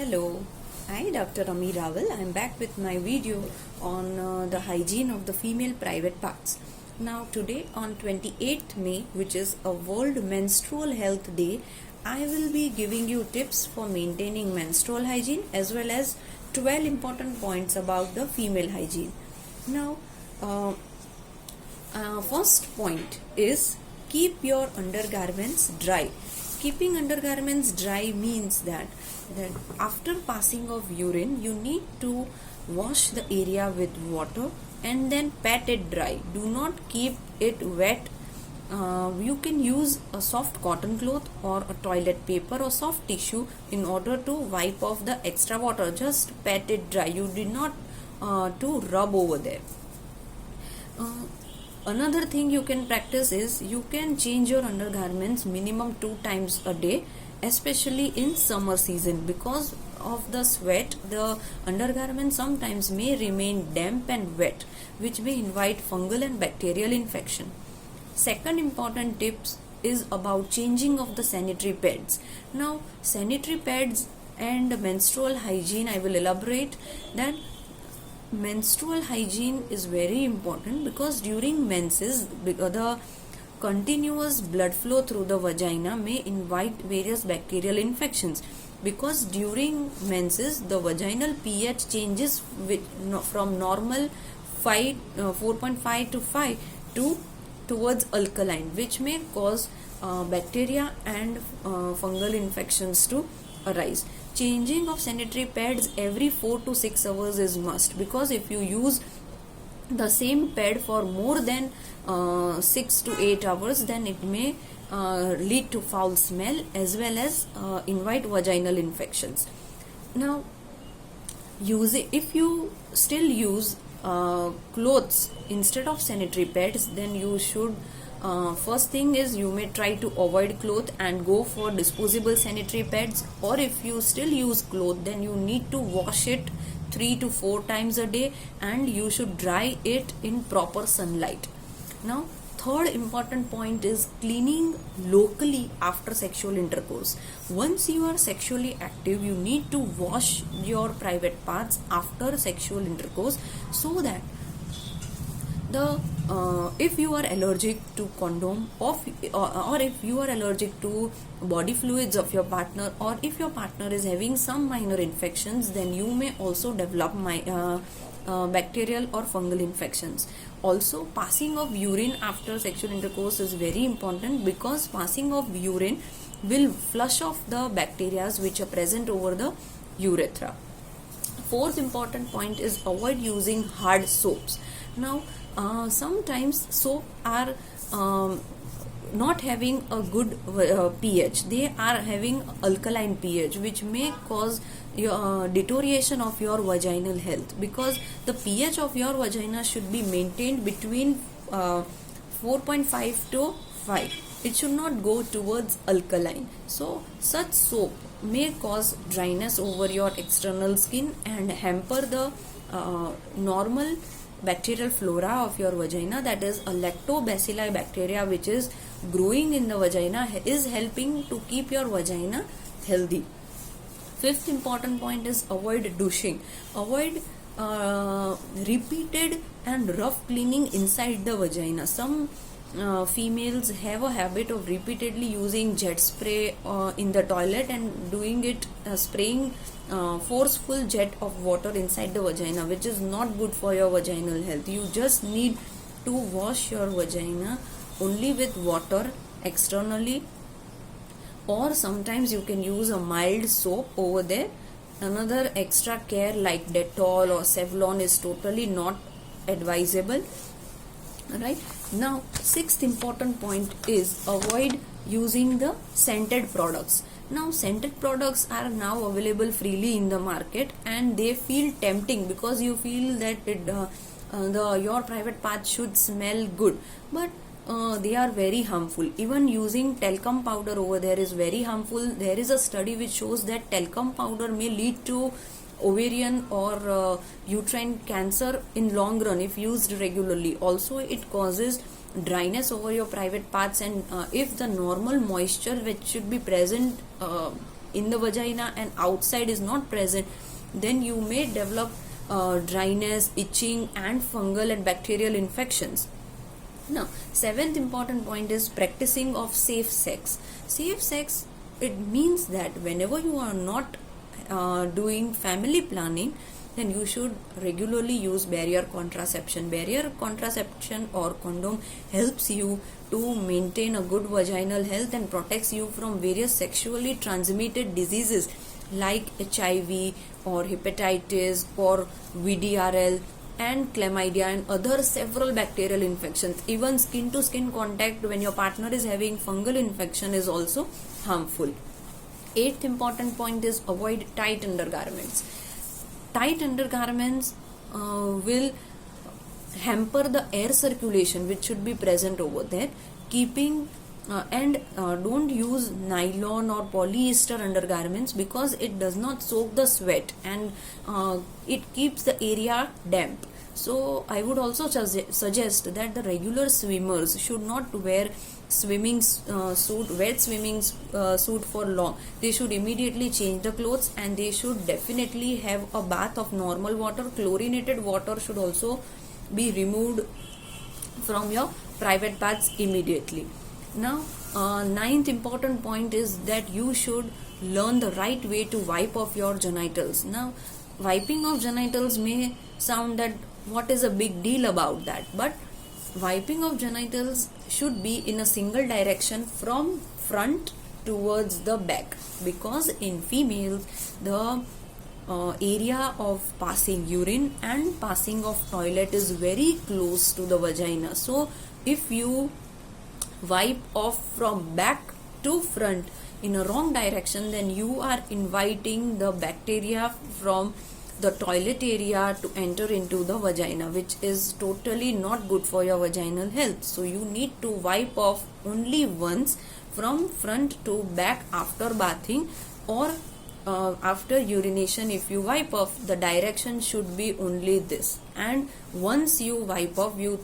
Hello, I Dr. Ami Rawal. I am back with my video on the hygiene of the female private parts. Now today on 28th May, which is a World Menstrual Health Day, I will be giving you tips for maintaining menstrual hygiene as well as 12 important points about the female hygiene. Now, first point is keep your undergarments dry. Keeping undergarments dry means that after passing of urine, you need to wash the area with water and then pat it dry. Do not keep it wet. You can use a soft cotton cloth or a toilet paper or soft tissue in order to wipe off the extra water. Just pat it dry. You did not to rub over there. Another thing you can practice is you can change your undergarments minimum 2 times a day, especially in summer season. Because of the sweat, the undergarments sometimes may remain damp and wet, which may invite fungal and bacterial infection. Second important tips is about changing of the sanitary pads. Now, sanitary pads and menstrual hygiene, I will elaborate that. Menstrual hygiene is very important because during menses, the continuous blood flow through the vagina may invite various bacterial infections. Because during menses, the vaginal pH changes from normal 4.5 to 5 towards alkaline, which may cause bacteria and fungal infections to arise. Changing of sanitary pads every 4 to 6 hours is must, because if you use the same pad for more than 6 to 8 hours, then it may lead to foul smell as well as invite vaginal infections. Now, if you still use clothes instead of sanitary pads, then you should first thing is you may try to avoid cloth and go for disposable sanitary pads. Or if you still use cloth, then you need to wash it 3 to 4 times a day and you should dry it in proper sunlight. Now, third important point is cleaning locally after sexual intercourse. Once you are sexually active, you need to wash your private parts after sexual intercourse, so that if you are allergic to condom or if you are allergic to body fluids of your partner, or if your partner is having some minor infections, then you may also develop bacterial or fungal infections. Also, passing of urine after sexual intercourse is very important, because passing of urine will flush off the bacteria which are present over the urethra. Fourth important point is avoid using hard soaps. Now, sometimes soap are not having a good pH. They are having alkaline pH, which may cause deterioration of your vaginal health, because the pH of your vagina should be maintained between 4.5 to 5. It should not go towards alkaline. So, such soap may cause dryness over your external skin and hamper the normal bacterial flora of your vagina. That is, a lactobacilli bacteria which is growing in the vagina is helping to keep your vagina healthy. Fifth important point is avoid douching. Avoid repeated and rough cleaning inside the vagina. Some females have a habit of repeatedly using jet spray in the toilet and doing it, spraying forceful jet of water inside the vagina, which is not good for your vaginal health. You just need to wash your vagina only with water externally, or sometimes you can use a mild soap over there. Another extra care like Dettol or Savlon is totally not advisable. Right now, sixth important point is avoid using the scented products. Now, scented products are now available freely in the market, and they feel tempting because you feel that your private part should smell good, but they are very harmful. Even using talcum powder over there is very harmful. There is a study which shows that talcum powder may lead to ovarian or uterine cancer in long run if used regularly. Also, it causes dryness over your private parts, and if the normal moisture which should be present in the vagina and outside is not present, then you may develop dryness, itching, and fungal and bacterial infections. Now, seventh important point is practicing of safe sex. Safe sex, it means that whenever you are not doing family planning, then you should regularly use barrier contraception. Barrier contraception or condom helps you to maintain a good vaginal health and protects you from various sexually transmitted diseases like HIV or hepatitis or VDRL and chlamydia and other several bacterial infections. Even skin to skin contact when your partner is having fungal infection is also harmful. Eighth important point is avoid tight undergarments. Tight undergarments will hamper the air circulation which should be present over there. Don't use nylon or polyester undergarments because it does not soak the sweat and it keeps the area damp. So I would also suggest that the regular swimmers should not wear swimming suit, wet swimming suit for long. They should immediately change the clothes and they should definitely have a bath of normal water. Chlorinated water should also be removed from your private baths immediately. Now, ninth important point is that you should learn the right way to wipe off your genitals. Now, wiping of genitals may sound that what is a big deal about that, but wiping of genitals should be in a single direction from front towards the back, because in females the area of passing urine and passing of toilet is very close to the vagina. So if you wipe off from back to front in a wrong direction, then you are inviting the bacteria from the toilet area to enter into the vagina, which is totally not good for your vaginal health. So you need to wipe off only once from front to back after bathing or after urination. If you wipe off, the direction should be only this, and once you wipe off you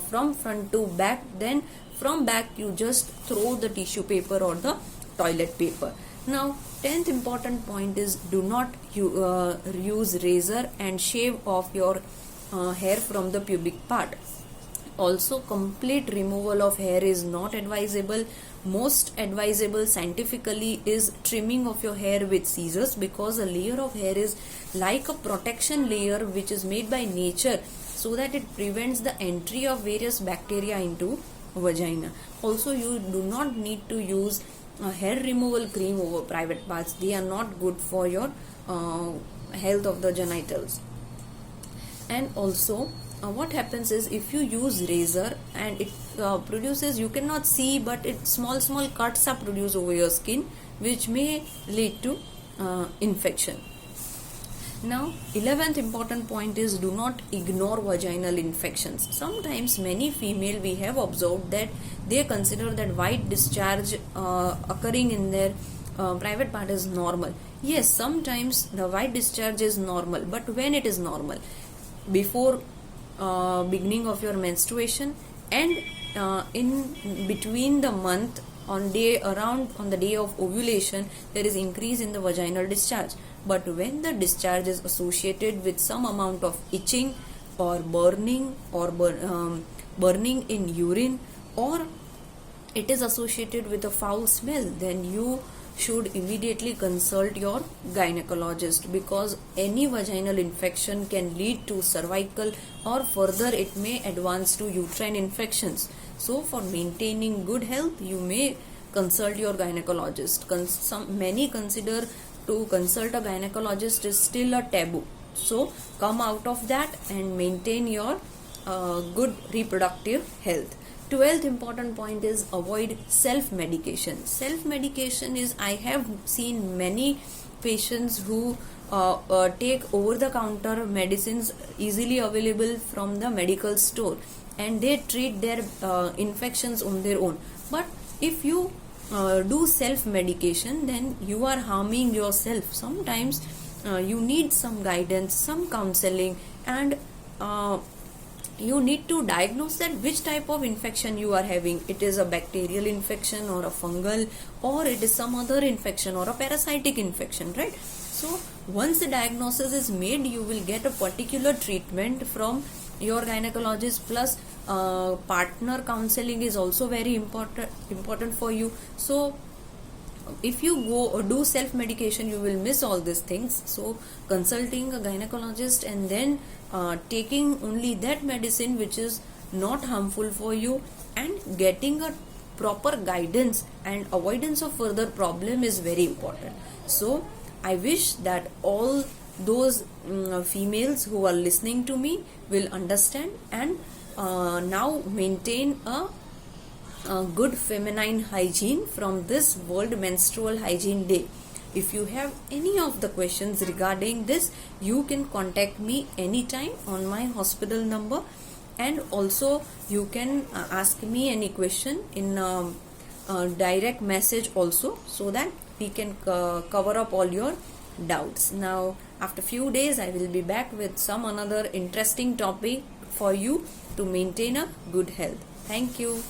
from front to back, then from back you just throw the tissue paper or the toilet paper. Now, 10th important point is do not use razor and shave off your hair from the pubic part. Also, complete removal of hair is not advisable. Most advisable scientifically is trimming of your hair with scissors, because a layer of hair is like a protection layer which is made by nature so that it prevents the entry of various bacteria into vagina. Also, you do not need to use hair removal cream over private parts. They are not good for your health of the genitals. And also what happens is, if you use razor and it produces, you cannot see, but it small cuts are produced over your skin which may lead to infection. Now, 11th important point is do not ignore vaginal infections. Sometimes many female we have observed that they consider that white discharge occurring in their private part is normal. Yes, sometimes the white discharge is normal, but when it is normal? Before beginning of your menstruation and in between the month on the day of ovulation, there is increase in the vaginal discharge. But when the discharge is associated with some amount of itching or burning or burning in urine, or it is associated with a foul smell, then you should immediately consult your gynecologist, because any vaginal infection can lead to cervical or further it may advance to uterine infections. So for maintaining good health, you may consult your gynecologist. Many consider to consult a gynecologist is still a taboo. So come out of that and maintain your good reproductive health. 12th important point is avoid self-medication. Self-medication is, I have seen many patients who take over-the-counter medicines easily available from the medical store, and they treat their infections on their own. But if you do self-medication, then you are harming yourself. Sometimes you need some guidance, some counseling, and you need to diagnose that which type of infection you are having. It is a bacterial infection or a fungal, or it is some other infection or a parasitic infection, right? So once the diagnosis is made, you will get a particular treatment from your gynecologist. Plus partner counseling is also very important for you. So if you go or do self medication, you will miss all these things. So consulting a gynecologist and then taking only that medicine which is not harmful for you, and getting a proper guidance and avoidance of further problem is very important. So I wish that all those females who are listening to me will understand and now maintain a good feminine hygiene from this World Menstrual Hygiene Day. If you have any of the questions regarding this, you can contact me anytime on my hospital number, and also you can ask me any question in direct message also, so that we can cover up all your doubts. Now after few days I will be back with some another interesting topic for you to maintain a good health. Thank you.